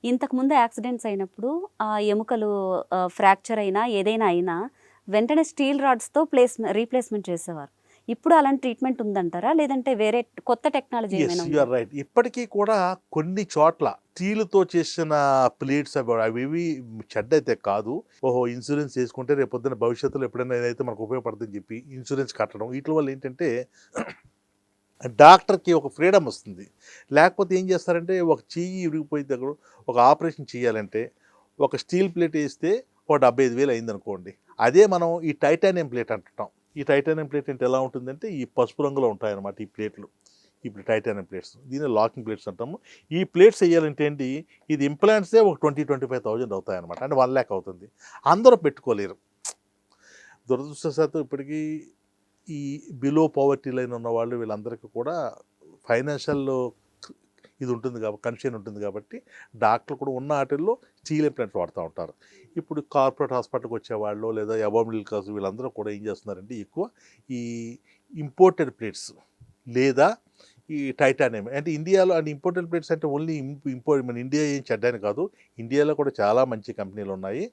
ఇంతకుముందు యాక్సిడెంట్స్ అయినప్పుడు ఆ ఎముకలు ఫ్రాక్చర్ అయినా, ఏదైనా అయినా వెంటనే స్టీల్ రాడ్స్‌తో రీప్లేస్‌మెంట్ చేసేవారు. ఇప్పుడు అలాంటి ట్రీట్మెంట్ ఉందంటారా? లేదంటే వేరే కొత్త టెక్నాలజీ యెస్. ఏమైనా యూ ఉందా? Or right. ఇప్పటికీ కూడా కొన్ని చోట్ల స్టీల్‌తో చేసిన ప్లేట్స్ అవేవి చెడ్డయితే కాదు. ఓహో! ఇన్స్యూరెన్స్ చేసుకుంటే రేపొద్దున భవిష్యత్తులో ఎప్పుడైనా ఏదైతే మనకు ఉపయోగపడుతుందని చెప్పి ఇన్స్యూరెన్స్ కట్టడం. ఈట్ల వల్ల ఏంటంటే డాక్టర్‌కి ఒక ఫ్రీడమ్ వస్తుంది. లేకపోతే ఏం చేస్తారంటే ఒక చెయ్యి ఇరిగిపోయిన దగ్గర ఒక ఆపరేషన్ చేయాలంటే ఒక స్టీల్ ప్లేట్ ఏస్తే ఓ 75,000 అయిందనుకోండి. అదే మనం ఈ టైటానియం ప్లేట్ అంటుంటాం. ఈ టైటానియం ప్లేట్ అంటే ఎలా ఉంటుందంటే ఈ పసుపు రంగులో ఉంటాయన్నమాట ఈ ప్లేట్లు. ఇప్పుడు టైటానియం ప్లేట్స్. దీన్ని లాకింగ్ ప్లేట్స్ అంటాము. ఈ ప్లేట్స్ ఎయ్యాలంటే ఏంటి ఇది ఇంప్లాంట్సే ఒక 25,000 అవుతాయన్నమాట. అంటే 1,00,000 అవుతుంది. అందరూ పెట్టుకోలేరు. దురదృష్టవశాత్తు ఇప్పటికీ ఈ బిలో పావర్టీ లైన్ ఉన్నవాళ్ళు వీళ్ళందరికీ కూడా ఫైనాన్షియల్ ఇది ఉంటుంది కాబట్టి కన్షన్ ఉంటుంది కాబట్టి డాక్టర్లు కూడా ఉన్న వాటిల్లో స్టీల్ ఇంప్లాంట్స్ వాడుతూ ఉంటారు. ఇప్పుడు కార్పొరేట్ హాస్పిటల్కి వచ్చేవాళ్ళు లేదా అబవ్ మిడిల్ క్లాస్ వీళ్ళందరూ కూడా ఏం చేస్తున్నారంటే ఎక్కువ ఈ ఇంపోర్టెడ్ ప్లేట్స్ లేదా ఈ టైటానియం అంటే ఇండియాలో అంటే ఇంపోర్టెడ్ ప్లేట్స్ అంటే ఓన్లీ ఇంపోర్ట్ మన ఇండియా ఏం చెడ్డని కాదు. ఇండియాలో కూడా చాలా మంచి కంపెనీలు ఉన్నాయి.